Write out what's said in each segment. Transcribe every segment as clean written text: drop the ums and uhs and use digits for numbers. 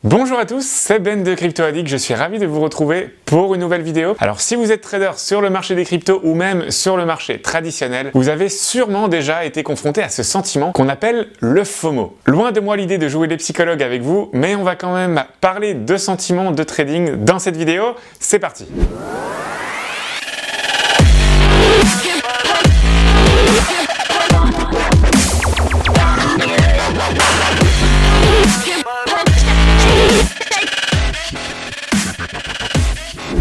Bonjour à tous, c'est Ben de Crypto Addict, je suis ravi de vous retrouver pour une nouvelle vidéo. Alors si vous êtes trader sur le marché des cryptos ou même sur le marché traditionnel, vous avez sûrement déjà été confronté à ce sentiment qu'on appelle le FOMO. Loin de moi l'idée de jouer les psychologues avec vous, mais on va quand même parler de sentiments de trading dans cette vidéo. C'est parti!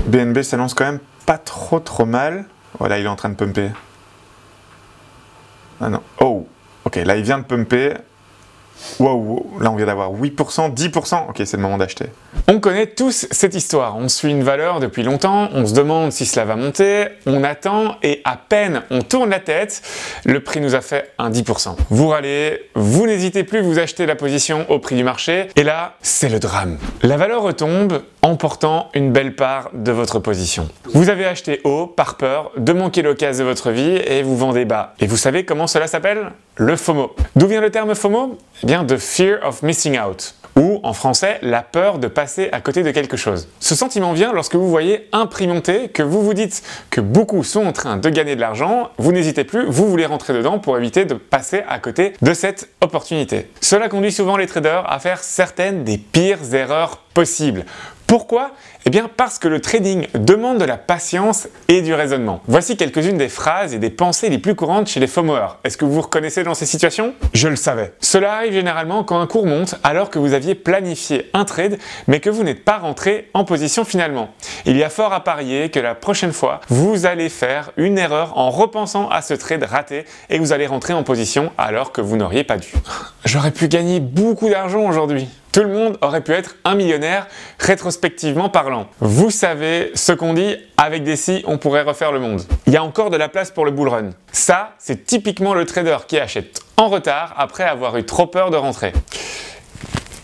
BNB s'annonce quand même pas trop mal. Voilà, il est en train de pumper. Ah non. Oh, ok, là il vient de pumper. Wow, là on vient d'avoir 8%, 10%. Ok, c'est le moment d'acheter. On connaît tous cette histoire. On suit une valeur depuis longtemps, on se demande si cela va monter, on attend et à peine on tourne la tête, le prix nous a fait un 10%. Vous râlez, vous n'hésitez plus, vous achetez la position au prix du marché et là, c'est le drame. La valeur retombe, emportant une belle part de votre position. Vous avez acheté haut par peur de manquer l'occasion de votre vie et vous vendez bas. Et vous savez comment cela s'appelle? Le FOMO. D'où vient le terme FOMO? Eh bien, de Fear of Missing Out. Ou, en français, la peur de passer à côté de quelque chose. Ce sentiment vient lorsque vous voyez un prix monter, que vous vous dites que beaucoup sont en train de gagner de l'argent, vous n'hésitez plus, vous voulez rentrer dedans pour éviter de passer à côté de cette opportunité. Cela conduit souvent les traders à faire certaines des pires erreurs possibles. Pourquoi? Eh bien parce que le trading demande de la patience et du raisonnement. Voici quelques-unes des phrases et des pensées les plus courantes chez les FOMOers. Est-ce que vous vous reconnaissez dans ces situations? Je le savais. Cela arrive généralement quand un cours monte alors que vous aviez planifié un trade mais que vous n'êtes pas rentré en position finalement. Il y a fort à parier que la prochaine fois, vous allez faire une erreur en repensant à ce trade raté et que vous allez rentrer en position alors que vous n'auriez pas dû. J'aurais pu gagner beaucoup d'argent aujourd'hui. Tout le monde aurait pu être un millionnaire, rétrospectivement parlant. Vous savez ce qu'on dit, avec des si, on pourrait refaire le monde. Il y a encore de la place pour le bull run. Ça, c'est typiquement le trader qui achète en retard après avoir eu trop peur de rentrer.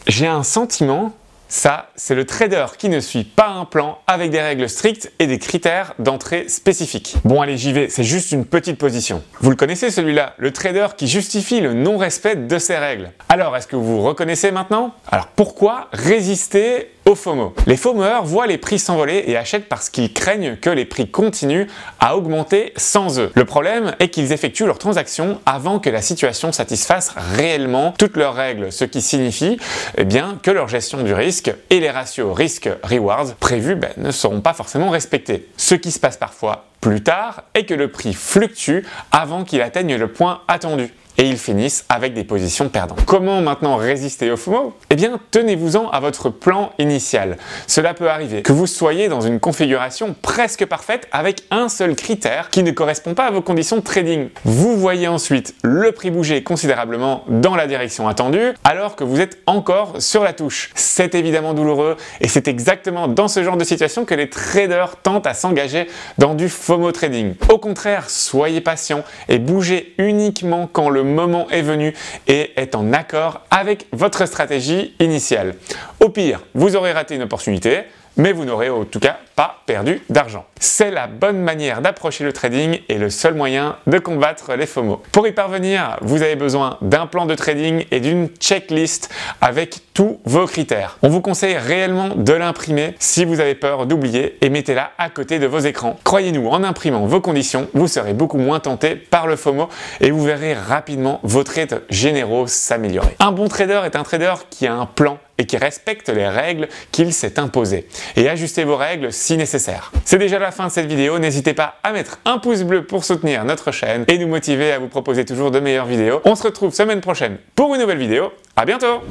J'ai un sentiment, ça, c'est le trader qui ne suit pas un plan avec des règles strictes et des critères d'entrée spécifiques. Bon allez, j'y vais, c'est juste une petite position. Vous le connaissez celui-là, le trader qui justifie le non-respect de ses règles. Alors, est-ce que vous vous reconnaissez maintenant? Alors, pourquoi résister au FOMO? Les FOMOers voient les prix s'envoler et achètent parce qu'ils craignent que les prix continuent à augmenter sans eux. Le problème est qu'ils effectuent leurs transactions avant que la situation satisfasse réellement toutes leurs règles, ce qui signifie bien que leur gestion du risque et les ratios risque-reward prévus ne seront pas forcément respectés. Ce qui se passe parfois plus tard est que le prix fluctue avant qu'il atteigne le point attendu. Et ils finissent avec des positions perdantes. Comment maintenant résister au FOMO? Eh bien, tenez-vous-en à votre plan initial. Cela peut arriver que vous soyez dans une configuration presque parfaite avec un seul critère qui ne correspond pas à vos conditions de trading. Vous voyez ensuite le prix bouger considérablement dans la direction attendue alors que vous êtes encore sur la touche. C'est évidemment douloureux et c'est exactement dans ce genre de situation que les traders tentent à s'engager dans du FOMO trading. Au contraire, soyez patient et bougez uniquement quand le moment est venu et est en accord avec votre stratégie initiale. Au pire, vous aurez raté une opportunité, mais vous n'aurez en tout cas pas perdu d'argent. C'est la bonne manière d'approcher le trading et le seul moyen de combattre les FOMO. Pour y parvenir, vous avez besoin d'un plan de trading et d'une checklist avec tous vos critères. On vous conseille réellement de l'imprimer si vous avez peur d'oublier et mettez-la à côté de vos écrans. Croyez-nous, en imprimant vos conditions, vous serez beaucoup moins tenté par le FOMO et vous verrez rapidement vos trades généraux s'améliorer. Un bon trader est un trader qui a un plan et qui respecte les règles qu'il s'est imposées. Et ajustez vos règles si nécessaire. C'est déjà la fin de cette vidéo, n'hésitez pas à mettre un pouce bleu pour soutenir notre chaîne et nous motiver à vous proposer toujours de meilleures vidéos. On se retrouve semaine prochaine pour une nouvelle vidéo, à bientôt!